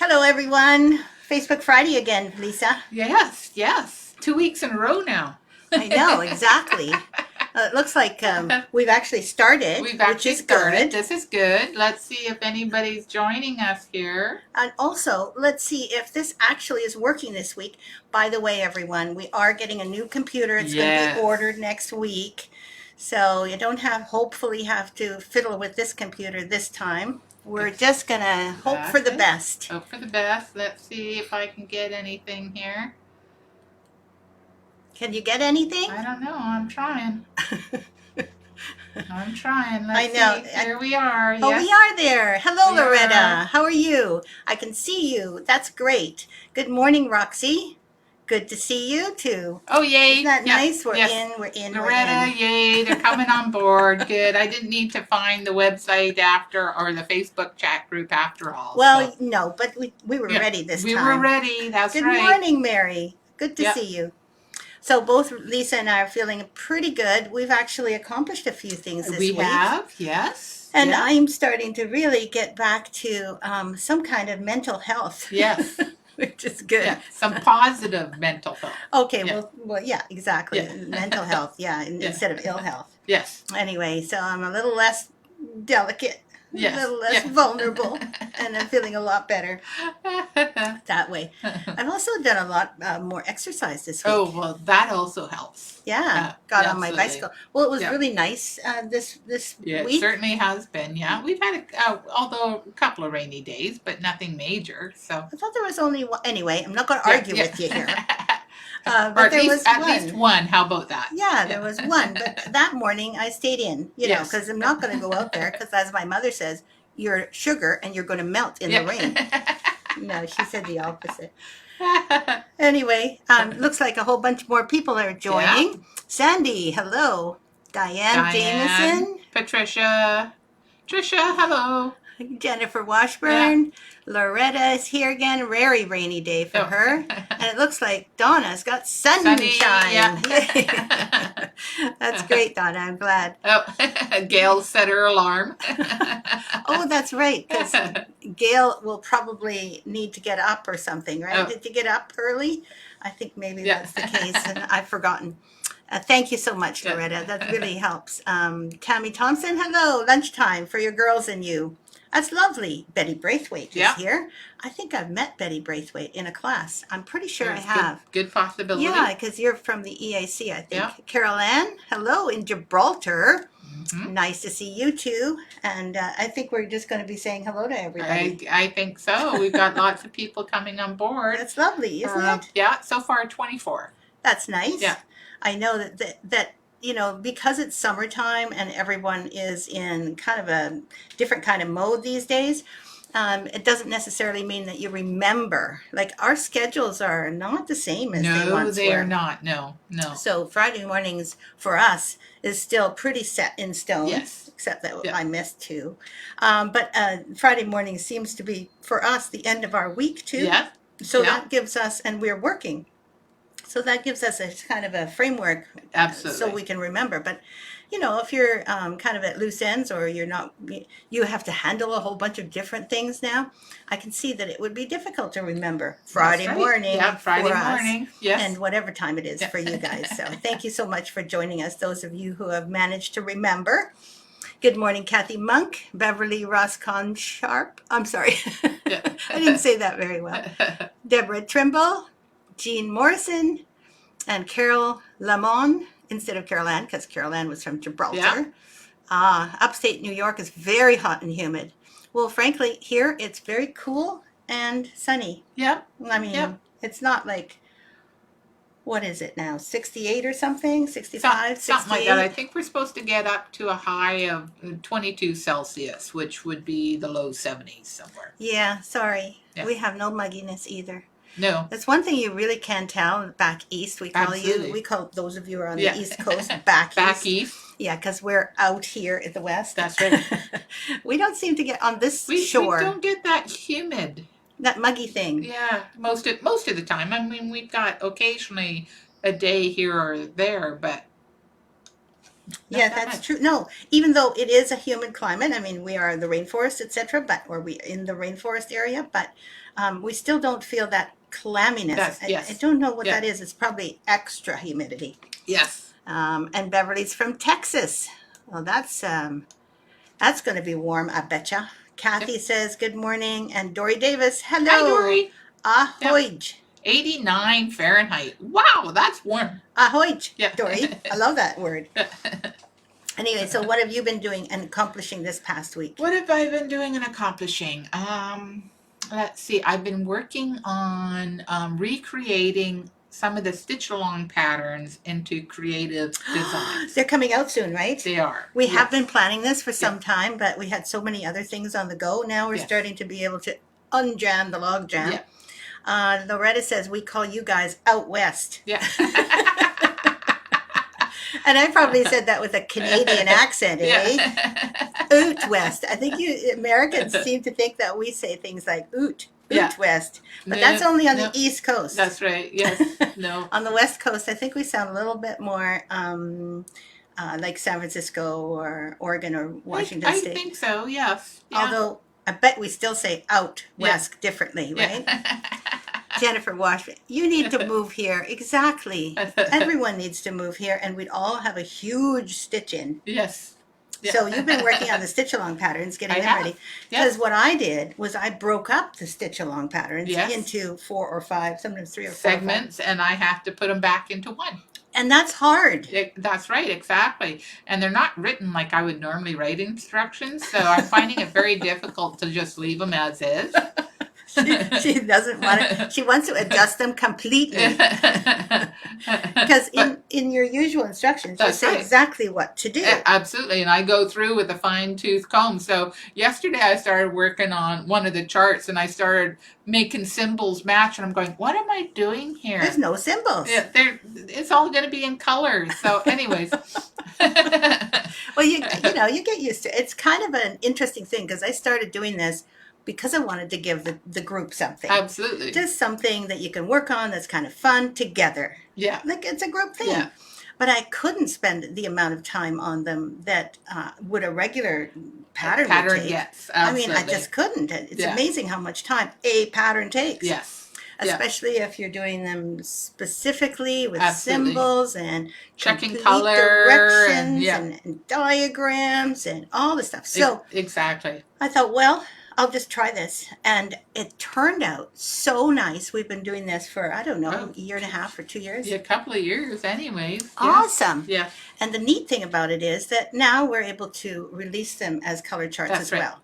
Hello, everyone. Facebook Friday again, Lisa. Yes, yes. 2 weeks in a row now. I know, exactly. It looks like we've actually started, We've which actually is started. good. This is good. Let's see if anybody's joining us here. And also, let's see if this actually is working this week. By the way, everyone, we are getting a new computer. It's going to be Yes. ordered next week. So you don't hopefully have to fiddle with this computer this time. We're just going to hope for the Exactly. best. Hope for the best. Let's see if I can get anything here. Can you get anything? I don't know. I'm trying. I'm trying. I Let's know. see. Here we are. Oh, Yes. we are there. Hello, We Loretta. are. How are you? I can see you. That's great. Good morning, Roxy. Good to see you too. Oh, yay. Isn't that Yeah. nice? We're Yes. in, we're in, we're Loretta, in. yay, they're coming on board. Good. I didn't need to find the website after or the Facebook chat group after all. Well, So, no, but we were yeah, ready this we time. were ready. That's Good right. morning, Mary. Good to Yep. see you. So both Lisa and I are feeling pretty good. We've actually accomplished a few things this We week. have, yes. And Yeah. I'm starting to really get back to some kind of mental health. Yes. Which is good. Yeah. Some positive mental health. Okay, Yeah. well, yeah, exactly. Yeah. Mental health, yeah, Yeah. instead of ill health. Yes. Anyway, so I'm a little less delicate, Yes. a little less Yeah. vulnerable, and I'm feeling a lot better that way. I've also done a lot more exercise this week. Oh, well, that also helps. Yeah, got on my absolutely. bicycle. Well, it was Yeah. really nice this Yeah, it week. certainly has been. Yeah, we've had although a couple of rainy days, but nothing major. So I thought there was only one. Anyway, I'm not going to yeah, argue yeah. with you here. Or But at there least was at one. least one. How about that? Yeah, there was one. But that morning I stayed in, you know, Yes. because I'm not going to go out there because, as my mother says, you're sugar and you're going to melt in the rain. No, she said the opposite. Anyway, looks like a whole bunch more people are joining. Yeah. Sandy, hello. Diane Jameson. Patricia. Trisha, hello. Jennifer Washburn. Loretta is here again. Very rainy day for Oh. her. And it looks like Donna's got sunshine. Yeah. That's great, Donna. I'm glad. Oh, Gail set her alarm. Oh, that's right, because Gail will probably need to get up or something, right? Oh. Did you get up early? I think maybe Yeah. that's the case, and I've forgotten. Thank you so much, Yeah. Loretta. That really helps. Tammy Thompson, hello. Lunchtime for your girls and you. That's lovely. Betty Braithwaite Yeah. is here. I think I've met Betty Braithwaite in a class. I'm pretty sure I That's have. Good possibility. Yeah, because you're from the EAC, I think. Yeah. Carol Ann, hello in Gibraltar. Mhm. Nice to see you too. And I think we're just going to be saying hello to everybody. I think so. We've got lots of people coming on board. That's lovely, isn't it? Yeah, so far 24. That's nice. Yeah. I know that you know, because it's summertime and everyone is in kind of a different kind of mode these days, it doesn't necessarily mean that you remember. Like our schedules are not the same as they No, once they were. are not. No, no. So Friday mornings for us is still pretty set in stone. Yes. Except that Yeah. I missed two. But Friday morning seems to be for us the end of our week too. Yeah. So Yeah. that gives us, and we're working. So that gives us a kind of a framework Absolutely. so we can remember. But, you know, if you're kind of at loose ends or you're not, you have to handle a whole bunch of different things now, I can see that it would be difficult to remember Friday That's right. morning Yeah, Friday for us morning. Yes. and whatever time it is Yeah. for you guys. So thank you so much for joining us, those of you who have managed to remember. Good morning, Kathy Monk, Beverly Roscon Sharp. I'm sorry. Yeah. I didn't say that very well. Deborah Trimble, Jean Morrison, and Carol Lamont instead of Carol Ann, because Carol Ann was from Gibraltar. Yeah. Upstate New York is very hot and humid. Well, frankly, here it's very cool and sunny. Yep. I mean, Yep. it's not like, what is it now, 68 or something? 65, Something 68? like that. I think we're supposed to get up to a high of 22 Celsius, which would be the low 70s somewhere. Yeah, sorry. Yeah. We have no mugginess either. No. That's one thing you really can tell back east. We call Absolutely. we call those of you who are on Yeah. the East Coast back Back east. east. Yeah, because we're out here at the West. That's right. We don't seem to get on this We shore don't get that humid. that muggy thing. Yeah, most of the time. I mean, we've got occasionally a day here or there, but Yeah, Not that that's much. true. No, even though it is a humid climate, I mean, we are in the rainforest, etc., but or we in the rainforest area, but we still don't feel that clamminess. That's I yes. don't know what Yeah. that is. It's probably extra humidity. Yes. And Beverly's from Texas. Well, that's going to be warm, I betcha. Yep. Kathy says good morning, and Dory Davis, Hi, hello, Dory. Yep. ahoy, 89 Fahrenheit. Wow, that's warm. ahoy, Yeah. Dory. I love that word. Anyway, so what have you been doing and accomplishing this past week? What have I been doing and accomplishing? Let's see. I've been working on recreating some of the stitch along patterns into creative designs. They're coming out soon, right? They are. We have Yes. been planning this for Yeah. some time, but we had so many other things on the go. Now we're Yes. starting to be able to unjam the log jam. Yeah. Loretta says we call you guys out west. Yeah. And I probably said that with a Canadian accent, eh? Yeah. Oot west. I think you Americans seem to think that we say things like oot Yeah. west, but No, that's only on no. the East Coast. That's right. Yes. No. On the West Coast, I think we sound a little bit more like San Francisco or Oregon or Washington I State. think so. Yes. Yeah. Although I bet we still say out Yeah. west differently, right? Yeah. Jennifer Washburn, you need to move here. Exactly. Everyone needs to move here, and we'd all have a huge stitch in. Yes. Yeah. So you've been working on the stitch along patterns, getting I them have. ready. Yes. Because what I did was I broke up the stitch along patterns Yes. into 4 or 5, sometimes 3 or 4 or 5. Segments, and I have to put them back into one. And that's hard. That's right, exactly. And they're not written like I would normally write instructions, so I'm finding it very difficult to just leave them as is. She doesn't want to. She wants to adjust them completely. Because in your usual instructions, you That's say right. exactly what to do. Yeah, absolutely, and I go through with a fine-tooth comb. So yesterday I started working on one of the charts, and I started making symbols match, and I'm going, what am I doing here? There's no symbols. Yeah, it's all going to be in color. So anyways. Well, you get used to it. It's kind of an interesting thing because I started doing this because I wanted to give the group something. Absolutely. Just something that you can work on that's kind of fun together. Yeah. Like it's a group thing. Yeah. But I couldn't spend the amount of time on them that would a regular pattern would take. Yes, I absolutely. mean, I just couldn't. It's Yeah. amazing how much time a pattern takes. Yes. Especially if you're doing them specifically with Absolutely. symbols and Checking complete color directions and, and diagrams and all the stuff. So exactly. I thought, well, I'll just try this. And it turned out so nice. We've been doing this for, I don't know, a year and a half or 2 years. Yeah, a couple of years anyways. Awesome. Yeah. And the neat thing about it is that now we're able to release them as color charts That's as right. well,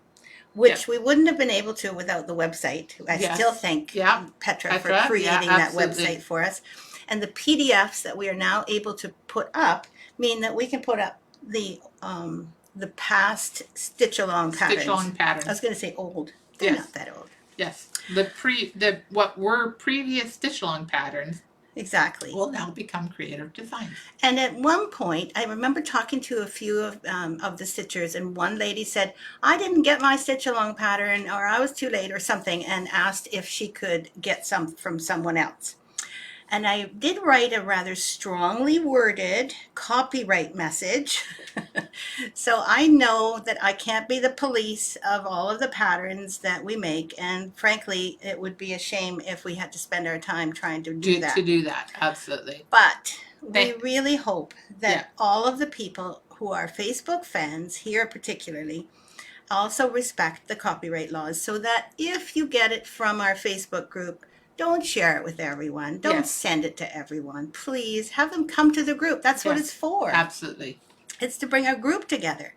which we wouldn't have been able to without the website. I Yes. still thank Yeah. Petra for Petra, creating yeah, that absolutely. website for us. And the PDFs that we are now able to put up mean that we can put up the past stitch along patterns. Stitch along patterns. I was going to say old. They're Yes. not that old. Yes. The what were previous stitch along patterns Exactly. will now become creative designs. And at one point, I remember talking to a few of the stitchers, and one lady said, I didn't get my stitch along pattern, or I was too late or something, and asked if she could get some from someone else. And I did write a rather strongly worded copyright message. So I know that I can't be the police of all of the patterns that we make. And frankly, it would be a shame if we had to spend our time trying to do that. To do that, absolutely. But we really hope that Yeah. all of the people who are Facebook fans, here particularly, also respect the copyright laws so that if you get it from our Facebook group, don't share it with everyone. Don't Yes. send it to everyone. Please have them come to the group. That's what Yes. it's for. Absolutely. It's to bring our group together.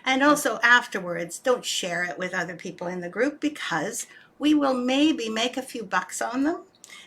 And also afterwards, don't share it with other people in the group because we will maybe make a few bucks on them.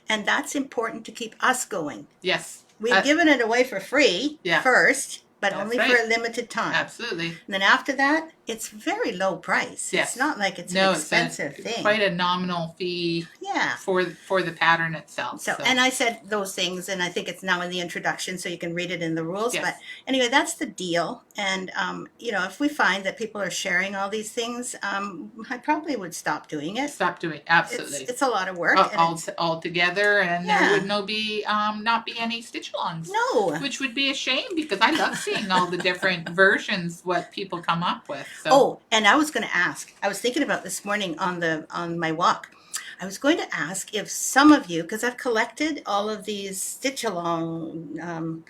And that's important to keep us going. Yes. We've given it away for free Yeah. first, but That's only right. for a limited time. Absolutely. And then after that, it's very low price. Yes. It's not like it's an No, expensive thing. quite a nominal fee Yeah. for the pattern itself. So, and I said those things, and I think it's now in the introduction, so you can read it in the rules. Yes. But anyway, that's the deal. And if we find that people are sharing all these things, I probably would stop doing it. Stop doing absolutely. It's a lot of work. All together, and Yeah. there would not be any stitch-alongs. No. Which would be a shame because I love seeing all the different versions what people come up with. So. Oh, and I was going to ask. I was thinking about this morning on my walk. I was going to ask if some of you, because I've collected all of these stitch-along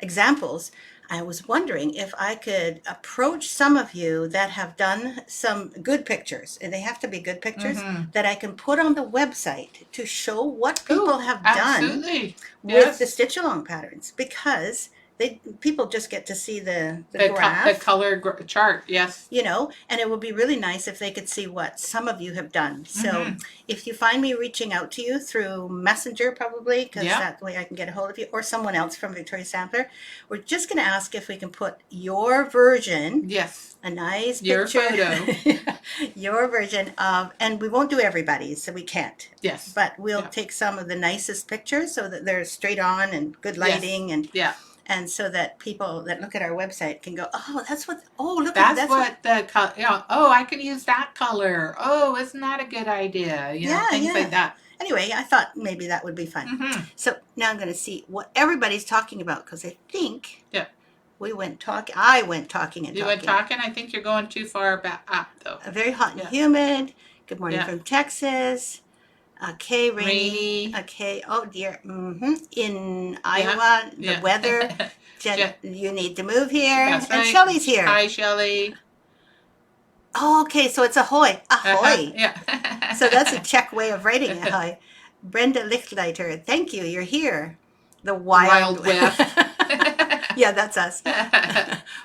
examples, I was wondering if I could approach some of you that have done some good pictures, and they have to be good pictures, that I can put on the website to show what people have done with the stitch-along patterns, because people just get to see the graph. The color chart, yes. And it would be really nice if they could see what some of you have done. So if you find me reaching out to you through Messenger, probably, because that way I can get a hold of you, or someone else from Victoria Sampler, we're just going to ask if we can put your version, a nice your picture, your version of, and we won't do everybody's, so we can't. Yes. But we'll take some of the nicest pictures so that they're straight on and good lighting and so that people that look at our website can go, oh, that's what I can use that color. Oh, isn't that a good idea? Things like that. Anyway, I thought maybe that would be fun. So now I'm going to see what everybody's talking about, because I think I went talking. You went talking? I think you're going too far back up, though. Very hot and humid. Good morning from Texas. Okay, rainy. Okay, oh dear. In Iowa, the weather. Jen, you need to move here. That's right. And Shelley's here. Hi, Shelley. Oh, okay, so it's ahoy. Ahoy. Yeah. So that's a Czech way of writing ahoy. Brenda Lichtleiter, thank you. You're here. The wild West. Yeah, that's us.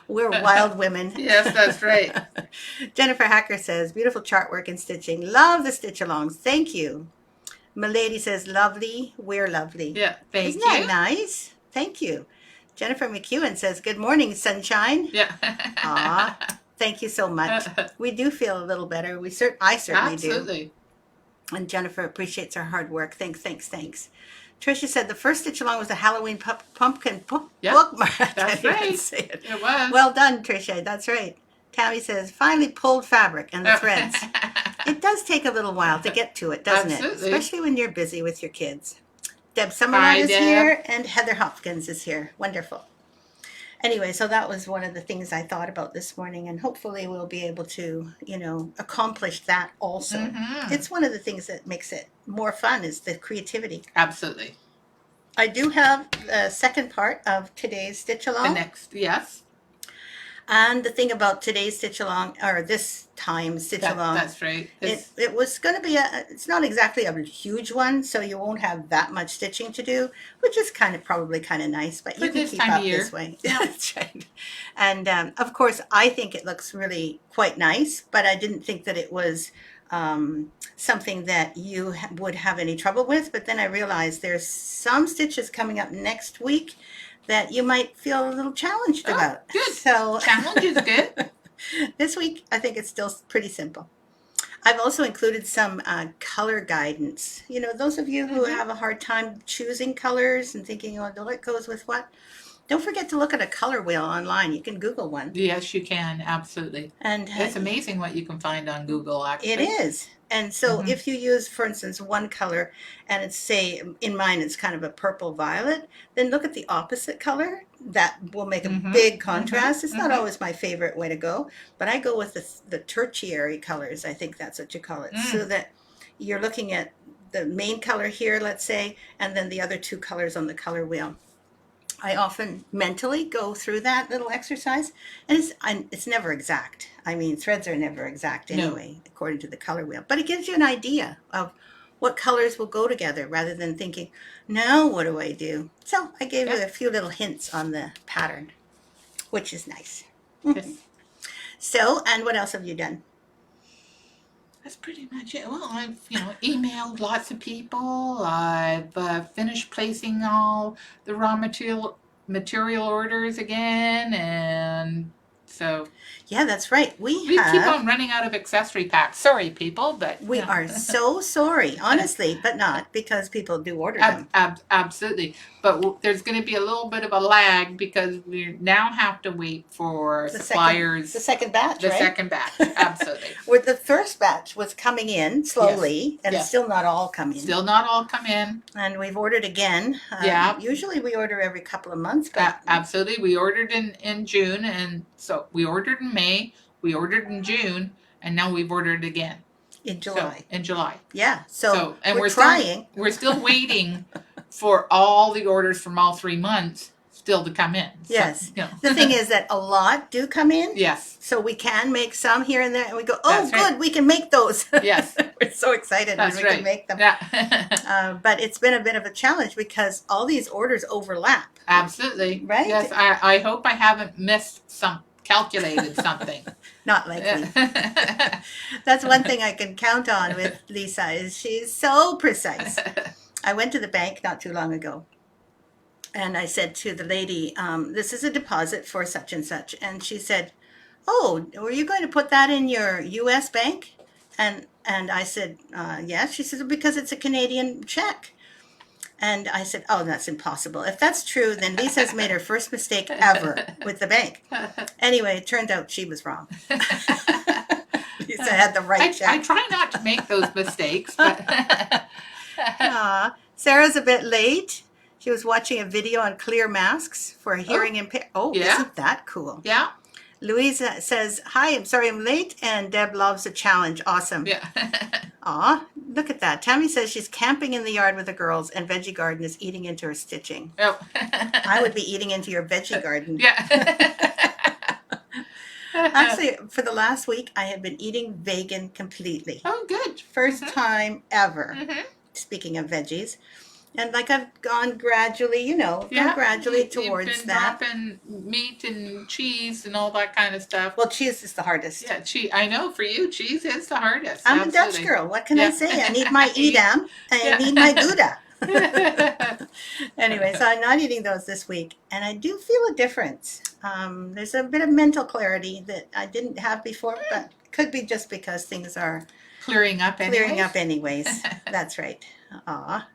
We're wild women. Yes, that's right. Jennifer Hacker says, beautiful chart work and stitching. Love the stitch-alongs. Thank you. Milady says, lovely. We're lovely. Yeah, thank you. Isn't that nice? Thank you. Jennifer McEwen says, good morning, sunshine. Yeah. Aw, thank you so much. We do feel a little better. I certainly do. Absolutely. And Jennifer appreciates our hard work. Thanks. Tricia said the first stitch-along was a Halloween pumpkin bookmark. That's right. It was. Well done, Tricia. That's right. Tammy says, finally pulled fabric and the threads. It does take a little while to get to it, doesn't it? Especially when you're busy with your kids. Deb Summerlin is here, and Heather Hopkins is here. Wonderful. Anyway, so that was one of the things I thought about this morning, and hopefully we'll be able to, accomplish that also. It's one of the things that makes it more fun is the creativity. Absolutely. I do have the second part of today's stitch-along. The next, yes. And the thing about today's stitch-along, or this time stitch-along. That's right. It was going to be it's not exactly a huge one, so you won't have that much stitching to do, which is probably kind of nice, but you can keep up this way. Yeah. That's right. And of course, I think it looks really quite nice, but I didn't think that it was something that you would have any trouble with. But then I realized there's some stitches coming up next week that you might feel a little challenged about. Good. So challenge is good. This week, I think it's still pretty simple. I've also included some color guidance. Those of you who have a hard time choosing colors and thinking, oh, what goes with what? Don't forget to look at a color wheel online. You can Google one. Yes, you can. Absolutely. And it's amazing what you can find on Google, actually. It is. And so if you use, for instance, one color, and it's, say, in mine, it's kind of a purple violet, then look at the opposite color. That will make a big contrast. It's not always my favorite way to go, but I go with the tertiary colors. I think that's what you call it. So that you're looking at the main color here, let's say, and then the other two colors on the color wheel. I often mentally go through that little exercise, and it's never exact. I mean, threads are never exact anyway, according to the color wheel. But it gives you an idea of what colors will go together rather than thinking, now what do I do? So I gave you a few little hints on the pattern, which is nice. Yes. So, and what else have you done? That's pretty much it. Well, I've emailed lots of people. I've finished placing all the raw material orders again, and so Yeah, that's right. We We keep have. on running out of accessory packs. Sorry, people, but We are so sorry, honestly, but not because people do order them. Absolutely. But there's going to be a little bit of a lag because we now have to wait for suppliers. The second batch, The right? second batch, absolutely. Where the first batch was coming in slowly, and Yes. it's still not all come in. Still not all come in. And we've ordered again. Yeah. Usually we order every couple of months, but Absolutely. We ordered in June, and so we ordered in May, we ordered in June, and now we've ordered again. in July. So, in July. Yeah. So and we're trying. We're still waiting for all the orders from all 3 months still to come in. Yes. So, The thing is that a lot do come in. Yes. So we can make some here and there, and we go, oh, That's good, right. we can make those. Yes. We're so excited That's when we can make them. Yeah. But it's been a bit of a challenge because all these orders overlap. Absolutely. Right? Yes. I hope I haven't calculated something. Not likely. That's one thing I can count on with Lisa is she's so precise. I went to the bank not too long ago, and I said to the lady, this is a deposit for such and such. And she said, oh, were you going to put that in your U.S. bank? And I said, yes. She said, because it's a Canadian check. And I said, oh, that's impossible. If that's true, then Lisa's made her first mistake ever with the bank. Anyway, it turned out she was wrong. Lisa had the right check. I try not to make those mistakes, but Sarah's a bit late. She was watching a video on clear masks for hearing impaired. Oh, yeah. Isn't that cool? Yeah. Louisa says, hi, I'm sorry I'm late, and Deb loves a challenge. Awesome. Yeah. Aw, look at that. Tammy says she's camping in the yard with the girls, and Veggie Garden is eating into her stitching. Oh. I would be eating into your Veggie Garden. Yeah. Actually, for the last week, I have been eating vegan completely. Oh, good. First time ever. Mm-hmm. Speaking of veggies. And like I've gone gradually, gone gradually towards You've been that. dropping meat and cheese and all that kind of stuff. Well, cheese is the hardest. Yeah, cheese. I know for you, cheese is the hardest. I'm Absolutely. a Dutch girl. What can I Yeah. say? I need my Edam and I need my Gouda. Anyway, so I'm not eating those this week. And I do feel a difference. There's a bit of mental clarity that I didn't have before, but could be just because things are Clearing up anyways. That's right. Aw.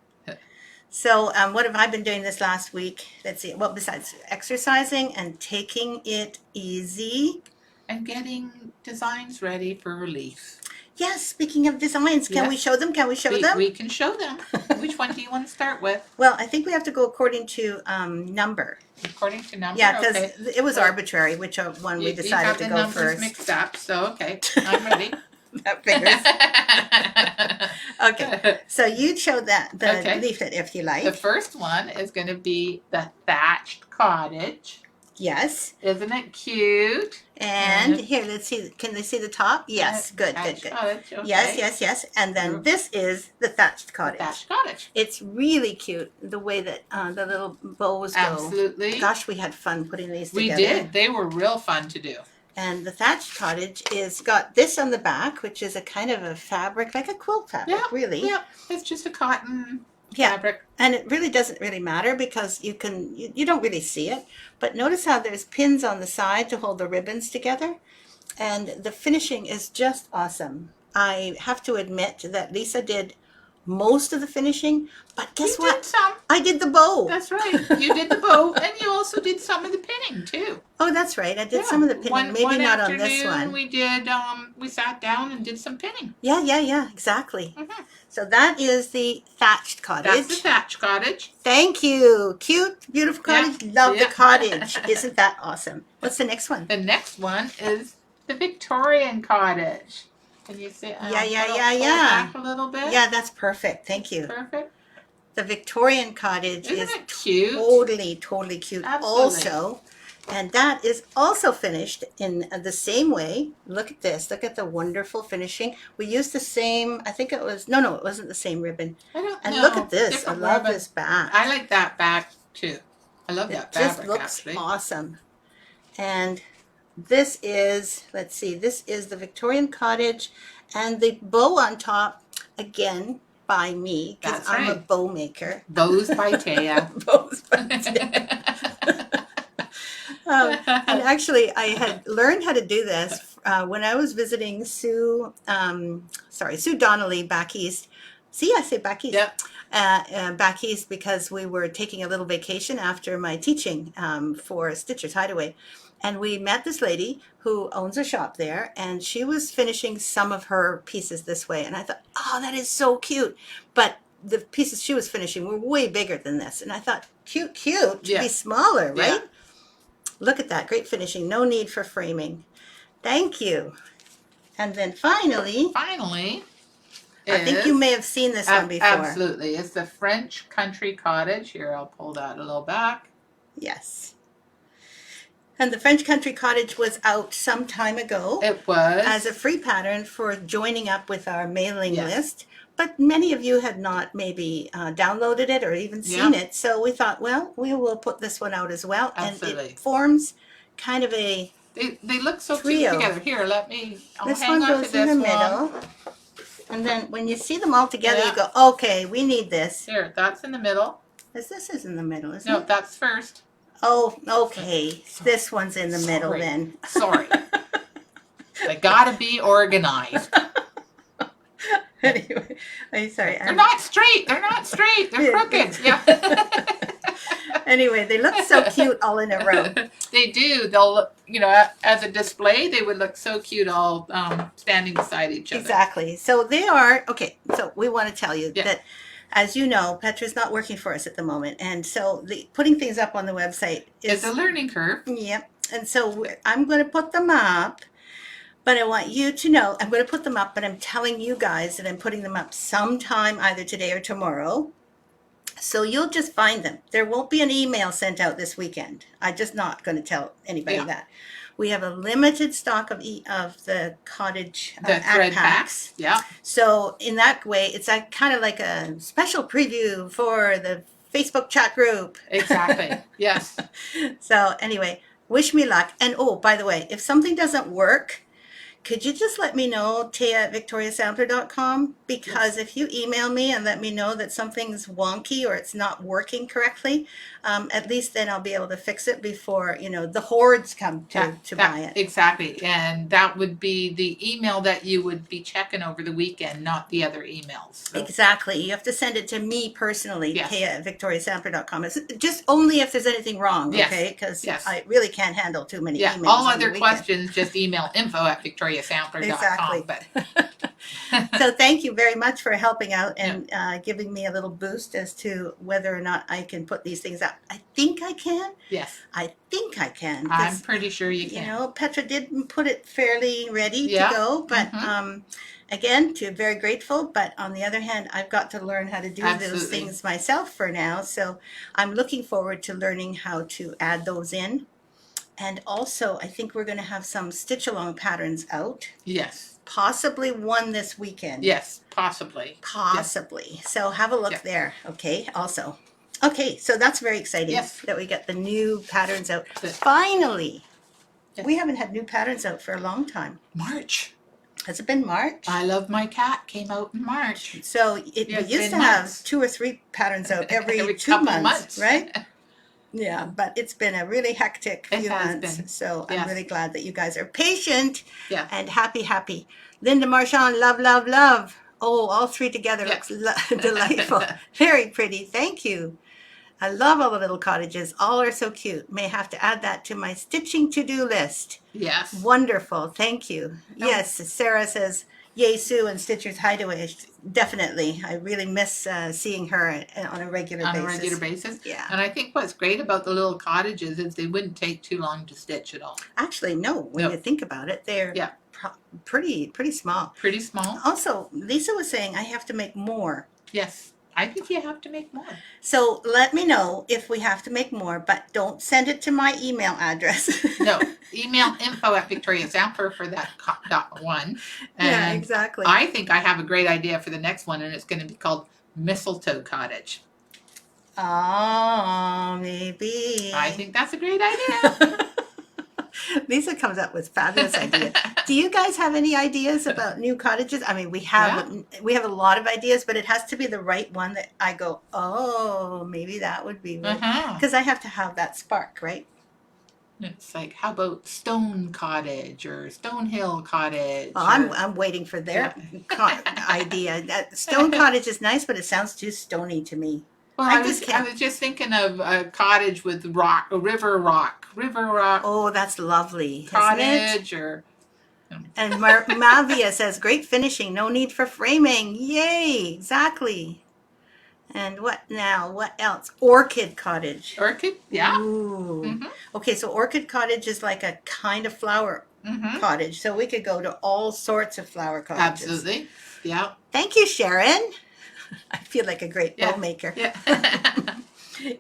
So what have I been doing this last week? Let's see. Well, besides exercising and taking it easy. And getting designs ready for release. Yes, speaking of designs, can we show them? Can we show them? We can show them. Which one do you want to start with? Well, I think we have to go according to number. According to number? Yeah, because okay. it was arbitrary which one we decided to go You have the numbers first. mixed up, so okay, I'm ready. That figures. Okay, so you show the leaflet if you like. The first one is going to be the thatched cottage. Yes. Isn't it cute? And here, let's see. Can they see the top? Yes. Good. Cottage, okay. Yes. And then this is the thatched cottage. Thatched cottage. It's really cute the way that the little bows go. Absolutely. Gosh, we had fun putting these We together. did. They were real fun to do. And the thatched cottage is got this on the back, which is a kind of a fabric, like a quilt fabric, really. Yeah, it's just a cotton fabric. And it really doesn't really matter because you don't really see it. But notice how there's pins on the side to hold the ribbons together. And the finishing is just awesome. I have to admit that Lisa did most of the finishing, but guess what? Did some. I did the bow. That's right. You did the bow, and you also did some of the pinning too. Oh, that's right. I did some of the pinning. Maybe one not on this one. We did. We sat down and did some pinning. Yeah. Exactly. Mm-hmm. So that is the thatched cottage. That's the thatched cottage. Thank you. Cute, beautiful cottage. Yeah. Love the cottage. Isn't that awesome? What's the next one? The next one is the Victorian cottage. Can you see? Yeah. Back a little bit. Yeah, that's perfect. Thank you. Perfect. The Victorian cottage Isn't is it cute? totally cute. Absolutely. Also, and that is also finished in the same way. Look at this. Look at the wonderful finishing. We used the same. I think it was no, it wasn't the same ribbon. I don't And know. look at this. Different I love ribbon. this back. I like that back too. I love that It just fabric looks actually. awesome. And this is, let's see, this is the Victorian cottage, and the bow on top, again, by me, because That's I'm a right. bow maker. Bows by Thea. Bows by Thea. And actually, I had learned how to do this when I was visiting Sue Donnelly back east. See, I say back east. Yep. Back east because we were taking a little vacation after my teaching for Stitcher's Hideaway. And we met this lady who owns a shop there, and she was finishing some of her pieces this way. And I thought, oh, that is so cute. But the pieces she was finishing were way bigger than this. And I thought, cute, cute, to be smaller, right? Yeah. Look at that, great finishing. No need for framing. Thank you. And then finally, I think you may have seen this one before. Absolutely. It's the French Country Cottage. Here, I'll pull that a little back. Yes. And the French Country Cottage was out some time ago. It was. As a free pattern for joining up with our mailing list. But many of you had not maybe downloaded it or even seen it. So we thought, well, we will put this one out as well. Absolutely. And it forms kind of a They look so trio. cute together. Here, I'll this hang one on goes to this in the one. middle. And then when you see them all together, Yeah. you go, okay, we need this. Here, that's in the middle. This is in the middle, isn't No, it? that's first. Oh, okay. This one's in the middle then. Sorry. They gotta be organized. Anyway, I'm sorry. They're not straight. They're crooked. Yeah. Anyway, they look so cute all in a row. They do. They'll look, as a display, they would look so cute all standing beside each other. Exactly. So they are, okay, so we want to tell you that, as you know, Petra's not working for us at the moment. And so putting things up on the website is a learning curve. Yep. And so I'm going to put them up. But I want you to know, I'm going to put them up, but I'm telling you guys that I'm putting them up sometime either today or tomorrow. So you'll just find them. There won't be an email sent out this weekend. I'm just not going to tell anybody that. We have a limited stock of the cottage the thread packs. Yeah. So in that way, it's kind of like a special preview for the Facebook chat group. Exactly. Yes. So anyway, wish me luck. And oh, by the way, if something doesn't work, could you just let me know, Thea@victoriasampler.com? Because if you email me and let me know that something's wonky or it's not working correctly, at least then I'll be able to fix it before, the hordes come to buy it. Exactly. And that would be the email that you would be checking over the weekend, not the other emails. So. Exactly. You have to send it to me personally, Yes. Thea@victoriasampler.com. It's just only if there's anything wrong, okay? Because I really can't handle too many emails. All other questions, just email info@victoriasampler.com. Exactly. But so thank you very much for helping out and giving me a little boost as to whether or not I can put these things up. I think I can. Yes. I think I can. I'm pretty sure you can. Petra did put it fairly ready to go, but again, very grateful. But on the other hand, I've got to learn how to do those things myself for now. So I'm looking forward to learning how to add those in. And also, I think we're going to have some stitch-along patterns out. Yes. Possibly one this weekend. Yes, possibly. Possibly. Yes. So have a look there, okay, also. Okay, so that's very exciting that we get the new patterns out. Finally! Yes. We haven't had new patterns out for a long time. March. Has it been March? I Love My Cat came out in March. So we used to have 2 or 3 patterns out every 2 months, right? Yeah, but it's been a really hectic few months. So I'm really glad that you guys are patient and happy. Linda Marchand, love, love, love. Oh, all 3 together looks delightful. Very pretty. Thank you. I love all the little cottages. All are so cute. May have to add that to my stitching to-do list. Yes. Wonderful. Thank you. Yes, Sarah says, yay, Sue and Stitcher's Hideaway. Definitely. I really miss seeing her on a regular basis. Yeah. And I think what's great about the little cottages is they wouldn't take too long to stitch at all. Actually, no. When you think about it, they're pretty small. Pretty small. Also, Lisa was saying I have to make more. Yes. I think you have to make more. So let me know if we have to make more, but don't send it to my email address. No, email info@victoriasampler for that one. Yeah, exactly. I think I have a great idea for the next one, and it's going to be called Mistletoe Cottage. Oh, maybe. I think that's a great idea. Lisa comes up with fabulous ideas. Do you guys have any ideas about new cottages? I mean, we have a lot of ideas, but it has to be the right one that I go, oh, maybe that would be because I have to have that spark, right? It's like, how about Stone Cottage or Stonehill Well, Cottage? I'm waiting for their idea. That Stone Cottage is nice, but it sounds too stony to me. Well, I just I can't. was just thinking of a cottage with rock, a river rock Oh, that's lovely, isn't it? cottage, or And Mavia says, great finishing, no need for framing. Yay, exactly. And what now? What else? Orchid cottage. orchid. Yeah. Ooh. Mm-hmm. Okay, so orchid cottage is like a kind of flower Mm-hmm. cottage. So we could go to all sorts of flower cottages. Absolutely. Yeah. Thank you, Sharon. I feel like a great bow Yeah. maker. Yeah.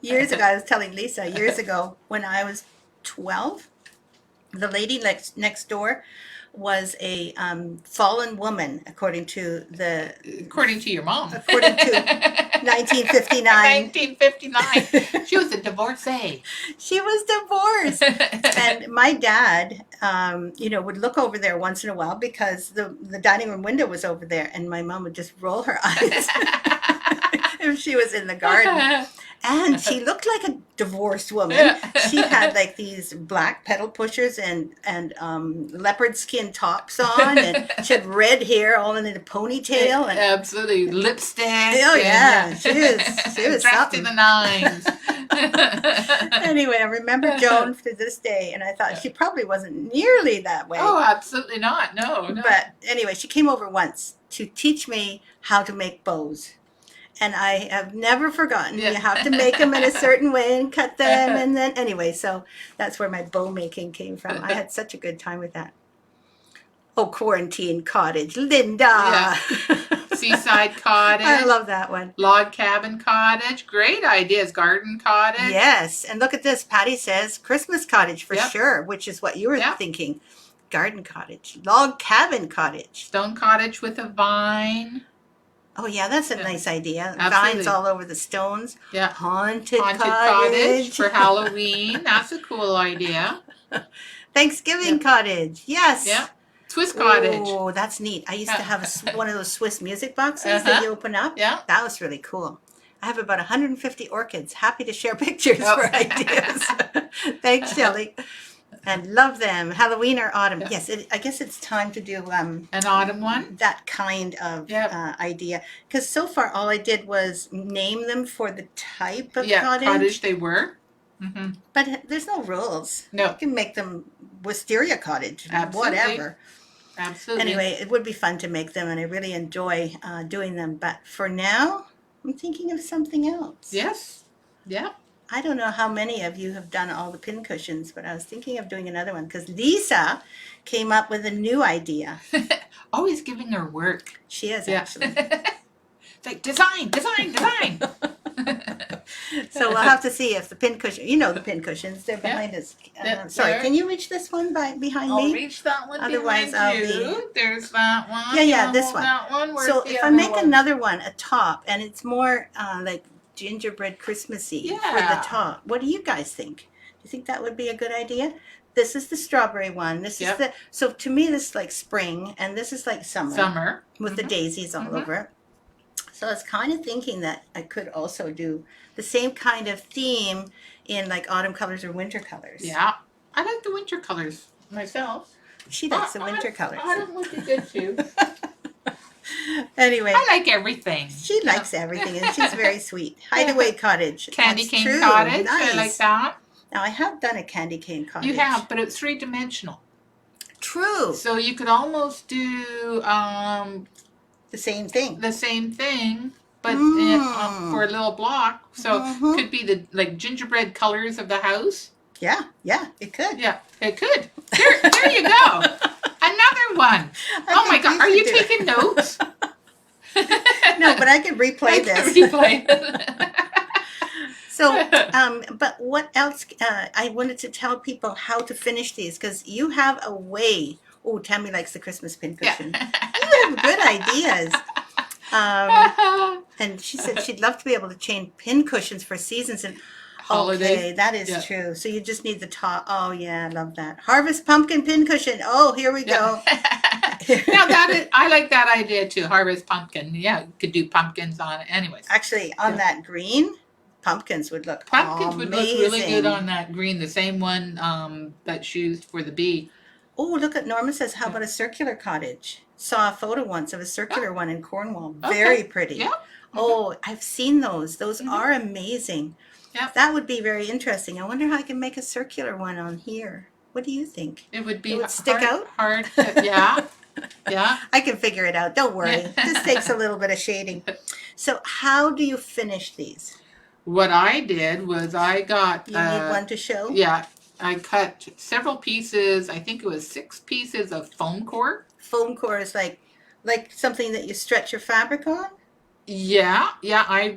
Years ago, I was telling Lisa, years ago, when I was 12, the lady next door was a fallen woman, according to According to your mom. according to 1959. 1959. She was a divorcee. She was divorced. And my dad, would look over there once in a while because the dining room window was over there, and my mom would just roll her eyes if she was in the garden. And she looked like a divorced woman. She had like these black pedal pushers and leopard skin tops on, and she had red hair all in a ponytail. And Absolutely, lipstick. oh yeah, she was dressed something. to the nines. Anyway, I remember Joan to this day, and I thought she probably wasn't nearly that way. Oh, absolutely not. No. But anyway, she came over once to teach me how to make bows. And I have never forgotten. Yeah. You have to make them in a certain way and cut them. And then, anyway, so that's where my bow making came from. I had such a good time with that. Oh, quarantine cottage. Linda. Yeah. Seaside cottage. I love that one. Log cabin cottage. Great ideas. Garden cottage. Yes. And look at this. Patty says Christmas cottage for Yep. sure, which is what you were Yep. thinking. Garden cottage. Log cabin cottage. Stone cottage with a vine. Oh, yeah, that's a Yeah. nice idea. Absolutely. Vines all over the stones. Yeah. Haunted Haunted cottage. cottage for Halloween. That's a cool idea. Thanksgiving Yeah. cottage. Yes. Yeah. Swiss cottage. Oh, that's neat. I used to have one of those Swiss music boxes Uh-huh. that you open up. Yeah. That was really cool. I have about 150 orchids. Happy to share pictures Oh. for ideas. Thanks, Shelley. And love them. Halloween or autumn. Yeah. Yes, I guess it's time to do An autumn one. that kind of Yep. idea. Because so far all I did was name them for the type of Yeah, cottage. cottage they were. Mm-hmm. But there's no rules. No. You can make them wisteria cottage, Absolutely. whatever. Absolutely. Anyway, it would be fun to make them, and I really enjoy doing them. But for now, I'm thinking of something else. Yes. Yeah. I don't know how many of you have done all the pin cushions, but I was thinking of doing another one because Lisa came up with a new idea. Always giving her work. She is Yeah. actually. It's like design. So we'll have to see if the pin cushion, the pin cushions, they're behind us. Yeah, Sorry, there. can you reach this one behind I'll me? reach that one Otherwise, behind I'll you. There's that one. Yeah, I'll this hold one. That one. Where's So the if I other make one? another one, a top, and it's more like gingerbread Christmassy for Yeah. the top, what do you guys think? Do you think that would be a good idea? This is the strawberry one. This Yep. is so to me this is like spring, and this is like summer with the Mhm. daisies all Mhm. over it. So I was kind of thinking that I could also do the same kind of theme in like autumn colors or winter colors. Yeah. I like the winter colors myself. She likes the winter colors. Autumn would be good too. Anyway, I like everything. she likes everything, and she's very sweet. Hideaway cottage. Candy That's cane true. cottage. Nice. I like that. Now I have done a candy cane cottage. You have, but it's 3-dimensional. True. So you could almost do The same thing. the same thing, but for a little block. So Mhm. could be the like gingerbread colors of the house. Yeah, it could. Yeah, it could. There you go. Another one. Oh my think God, we are you should do it. taking notes? No, but I can replay I this. can replay it. So, but what else? I wanted to tell people how to finish these because you have a way. Oh, Tammy likes the Christmas pincushion. You have good ideas. And she said she'd love to be able to change pin cushions for seasons and Holidays. Okay, that is Yeah. true. So you just need the top. Oh yeah, I love that. Harvest pumpkin pin cushion. Oh, here we go. Now I like that idea too. Harvest pumpkin. Yeah, you could do pumpkins on it. Anyways. Actually, on that green, pumpkins would look Pumpkins would look really good on amazing. that green, the same one that's used for the bee. Oh, look at Norma says, how Yeah. about a circular cottage? Saw a photo once of a Oh, circular one in Cornwall. okay. Very pretty. Yeah. Mm-hmm. Oh, I've seen those. Those Mm-hmm. are amazing. Yeah. That would be very interesting. I wonder how I can make a circular one on here. What do you think? It would It be would stick out? hard to, yeah, yeah. I can figure it out. Don't worry. Just takes a little bit of shading. So, how do you finish these? What I did was I got, You need one to show? yeah, I cut several pieces. I think it was 6 pieces of foam core. Foam core is like something that you stretch your fabric on? Yeah, yeah,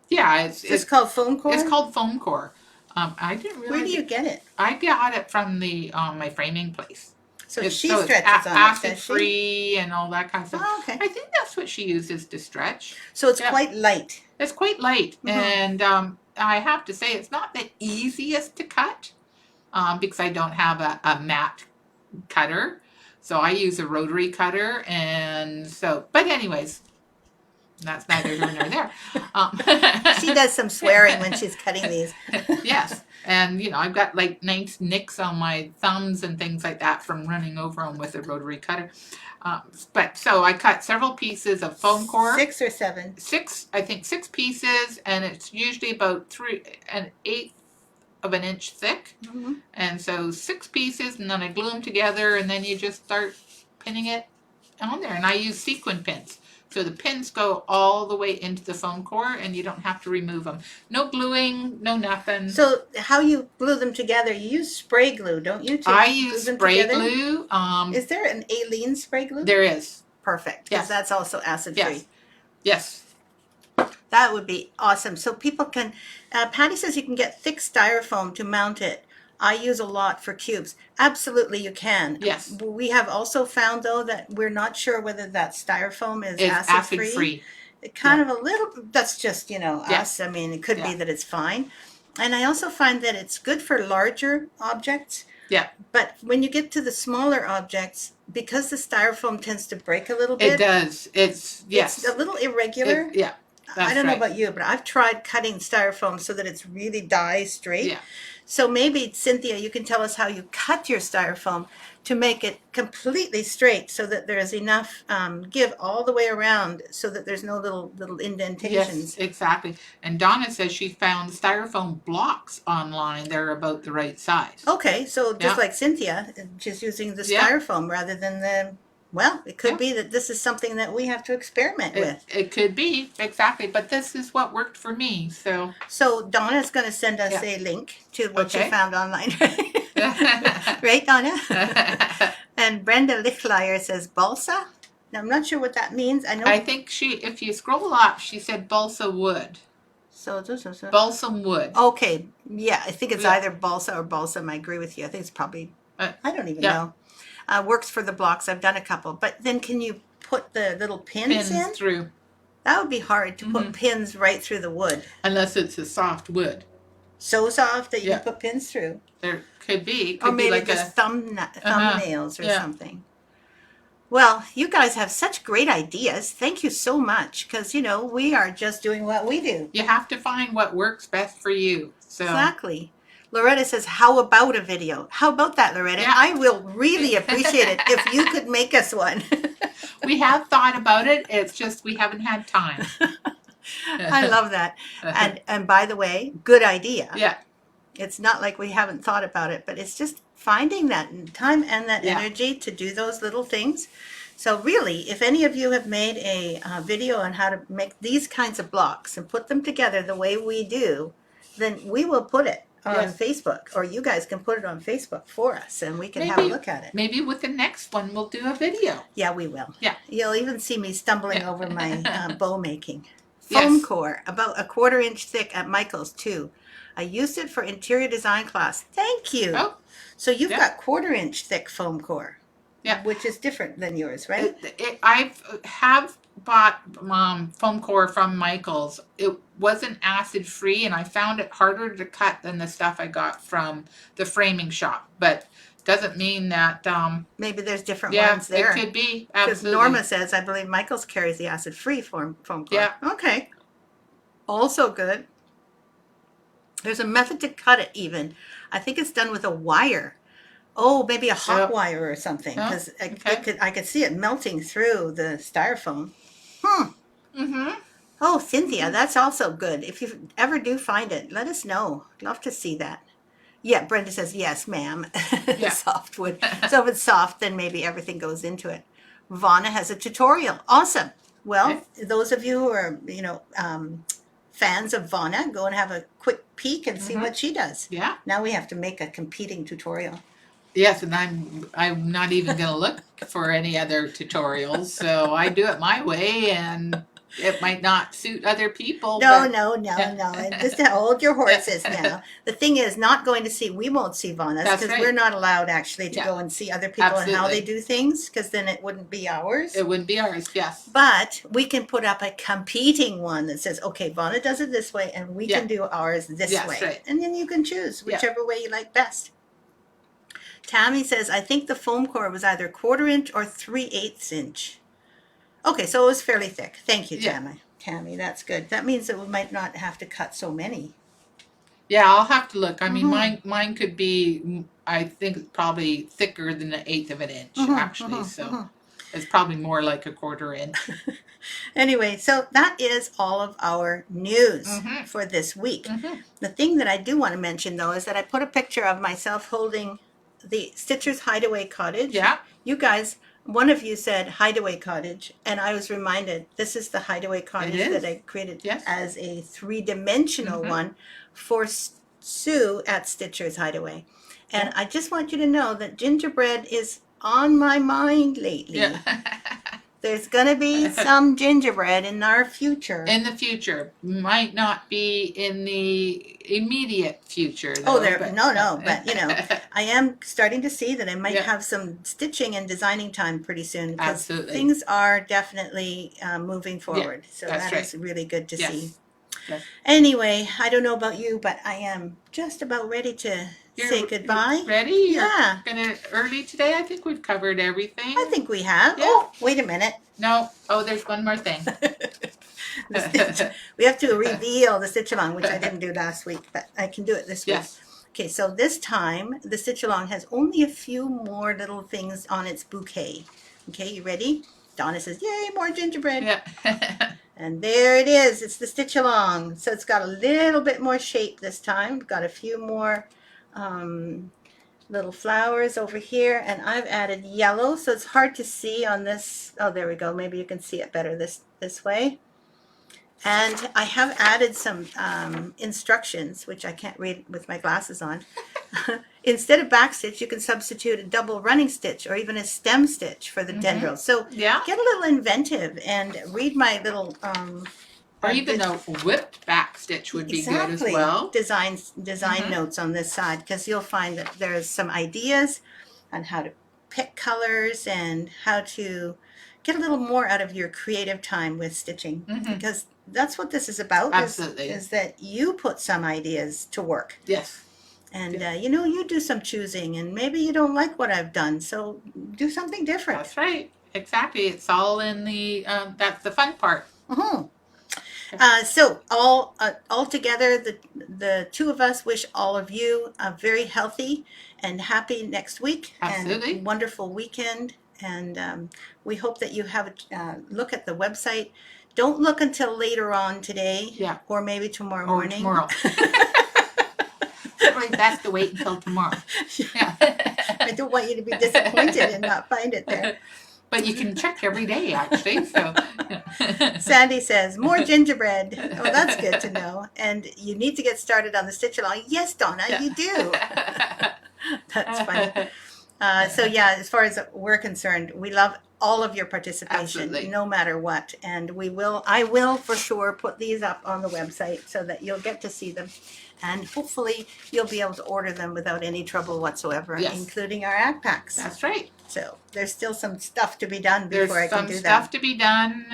yeah, Is this called foam core? it's called foam core. I didn't Where realize do you get it? I got it from the my framing place. So she So it's stretches on it, acid does she? free and all that kind of stuff. Oh, okay. I think that's what she uses to stretch. So it's Yeah. quite light. It's quite light, Mhm. and I have to say it's not the easiest to cut because I don't have a mat cutter. So I use a rotary cutter, and so. But anyways, that's neither here nor there. She does some swearing when she's cutting these. Yes, and I've got like nice nicks on my thumbs and things like that from running over them with a rotary cutter. But so I cut several pieces of foam core. 6 or 7? I think 6 pieces, and it's usually about 3 1/8 of an inch thick. Mm-hmm. And so 6 pieces, and then I glue them together, and then you just start pinning it on there. And I use sequin pins. So the pins go all the way into the foam core, and you don't have to remove them. No gluing, no nothing. So how you glue them together? You use spray glue, don't you? I glue use them spray together? glue. Is there an Alene spray glue? There is. Perfect, because Yes. that's also acid free. Yes. That would be awesome. So people can, Patty says you can get thick styrofoam to mount it. I use a lot for cubes. Absolutely, you can. Yes. We have also found, though, that we're not sure whether that styrofoam is It's acid acid free. free. Kind of a little, that's just, Yeah. us. I mean, it could be Yeah. that it's fine. And I also find that it's good for larger objects. Yeah. But when you get to the smaller objects, because the styrofoam tends to break a little bit, It does. It's it's a little irregular. Yeah. That's I don't know right. about you, but I've tried cutting styrofoam so that it's really die straight. Yeah. So maybe, Cynthia, you can tell us how you cut your styrofoam to make it completely straight so that there's enough give all the way around so that there's no little indentations. Yes, exactly. And Donna says she found styrofoam blocks online. They're about the right size. Okay, so just Yeah. like Cynthia, just using the Yeah. styrofoam rather than the, well, it could Yeah. be that this is something that we have to experiment with. It could be, exactly. But this is what worked for me. So, So Donna's going to send us Yeah. a link to what she Okay. found online. Right, Donna? And Brenda Lichlier says balsa. Now, I'm not sure what that means. I know. I think if you scroll up, she said balsa wood. So. Balsam wood. Okay. Yeah, I think it's Yeah. either balsa or balsam. I agree with you. I think it's probably, Uh, I don't even yeah. know. Works for the blocks. I've done a couple. But then can you put the little pins in? Pins through, That would be hard to put pins right through the wood. unless it's a soft wood. So soft that you Yeah. put pins through. There could be. Or Could be maybe like just thumbnails or Yeah. something. Well, you guys have such great ideas. Thank you so much. Because, we are just doing what we do. You have to find what works best for you. So Exactly. Loretta says, how about a video? How about that, Loretta? Yeah. I will really appreciate it if you could make us one. we have thought about it. It's just we haven't had time. I love that. And by the way, good idea. Yeah. It's not like we haven't thought about it, but it's just finding that time and that Yeah. energy to do those little things. So really, if any of you have made a video on how to make these kinds of blocks and put them together the way we do, then we will put it on Yes. Facebook, or you guys can put it on Facebook for us and we can have a look at it. Maybe with the next one we'll do a video. Yeah, we will. Yeah. You'll even see me stumbling Yeah. over my bow making. Foam Yes. core, about a 1/4 inch thick at Michael's too. I used it for interior design class. Thank you. Oh, So you've yeah. got 1/4 inch thick foam core. Yeah. Which is different than yours, right? I have bought foam core from Michael's. It wasn't acid free, and I found it harder to cut than the stuff I got from the framing shop. But doesn't mean that. Maybe there's different Yeah, ones there. it could be. Because Absolutely. Norma says, I believe Michael's carries the acid free foam core. Yeah. Okay. Also good. There's a method to cut it even. I think it's done with a wire. Oh, maybe a hot Oh, wire or something, oh, because okay. I could see it melting through the styrofoam. Hmm. Mm-hmm. Oh, Cynthia, Mm-hmm. that's also good. If you ever do find it, let us know. I'd love to see that. Yeah, Brenda says, yes, ma'am. Yeah. Softwood. So if it's soft, then maybe everything goes into it. Vonna has a tutorial. Awesome. Okay. Well, those of you who are, fans of Vonna, go and have a quick peek and see Mm-hmm. what she does. Yeah. Now we have to make a competing tutorial. Yes, and I'm not even gonna look for any other tutorials, so I do it my way, and it might not suit other people, No, but no, no, yeah. no. And just to hold your horses now. The thing is, not going to see, we won't see Vonnas That's because we're right. not allowed actually to Yeah, go and see other people and how they absolutely. do things because then it wouldn't be ours. It wouldn't be ours. Yes. But we can put up a competing one that says, okay, Vonna does it this way and we Yeah. can do ours this Yes, way. right. And then you can choose Yeah. whichever way you like best. Tammy says, I think the foam core was either 1/4 inch or 3/8 inch. Okay, so it was fairly thick. Thank you, Yeah. Tammy. Tammy, that's good. That means that we might not have to cut so many. Yeah, I'll have to look. I mean, Mm-hmm. mine could be, I think, probably thicker than 1/8 of an inch, Mm-hmm, actually. mm-hmm, So mm-hmm. it's probably more like a 1/4 inch. Anyway, so that is all of our news Mm-hmm. for this week. Mm-hmm. The thing that I do want to mention, though, is that I put a picture of myself holding the Stitcher's Hideaway Cottage. Yeah. You guys, one of you said Hideaway Cottage, and I was reminded this is the Hideaway Cottage is. that I created Yes. as a 3-dimensional Mm-hmm. one for Sue at Stitcher's Hideaway. And Yeah. I just want you to know that gingerbread is on my mind lately. Yeah. There's going to be some gingerbread in our future. In the future, might not be in the immediate future. Though, Oh, there, but, no, but I am starting to see that I might Yeah. have some stitching and designing time pretty soon because Absolutely. things are definitely moving forward. So that's that is right. really good to Yes. see. Yes. Anyway, I don't know about you, but I am just about ready to say goodbye. Ready? Yeah. Gonna early today. I think we've covered everything. I think we have. Yeah. Oh, wait a minute. No. Oh, there's one more thing. We have to reveal the stitch along, which I didn't do last week, but I can do it this week. Yes. Okay, so this time the stitch along has only a few more little things on its bouquet. Okay, you ready? Donna says, yay, more gingerbread. Yeah. And there it is. It's the stitch along. So it's got a little bit more shape this time. Got a few more little flowers over here. And I've added yellow, so it's hard to see on this. Oh, there we go. Maybe you can see it better this way. And I have added some instructions, which I can't read with my glasses on. Instead of backstitch, you can substitute a double running stitch or even a stem stitch for the dendrils. So Yeah. get a little inventive and read my little Or even a whipped back stitch would be good as well. Design notes on this side, because you'll find that there's some ideas on how to pick colors and how to get a little more out of your creative time with stitching, because that's what this is about. Absolutely. Is that you put some ideas to work. Yes. And you do some choosing, and maybe you don't like what I've done, so do something different. That's right. Exactly. It's all in the that's the fun part. So all together, the two of us wish all of you a very healthy and happy next week. Absolutely. And wonderful weekend. And we hope that you have a look at the website. Don't look until later on today. Yeah. Or maybe tomorrow Or morning. tomorrow. Probably best to wait until tomorrow. Yeah. I don't want you to be disappointed and not find it there. But you can check every day, actually. So. Sandy says, more gingerbread. Oh, that's good to know. And you need to get started on the stitch along. Yes, Donna, you do. That's funny. So yeah, as far as we're concerned, we love all of your participation, Absolutely. no matter what. And I will for sure put these up on the website so that you'll get to see them. And hopefully you'll be able to order them without any trouble whatsoever, Yes. including our ad packs. That's right. So there's still some stuff to be done before I can do There's some that. stuff to be done.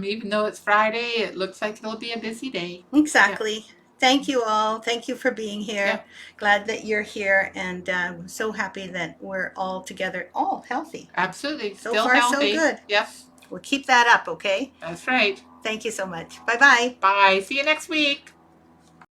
Even though it's Friday, it looks like it'll be a busy day. Exactly. Yeah. Thank you all. Thank you for being here. Yeah. Glad that you're here, and so happy that we're all together, all healthy. Absolutely. So Still far, healthy. so good. Yes. We'll keep that up, okay? That's right. Thank you so much. Bye-bye. Bye. See you next week.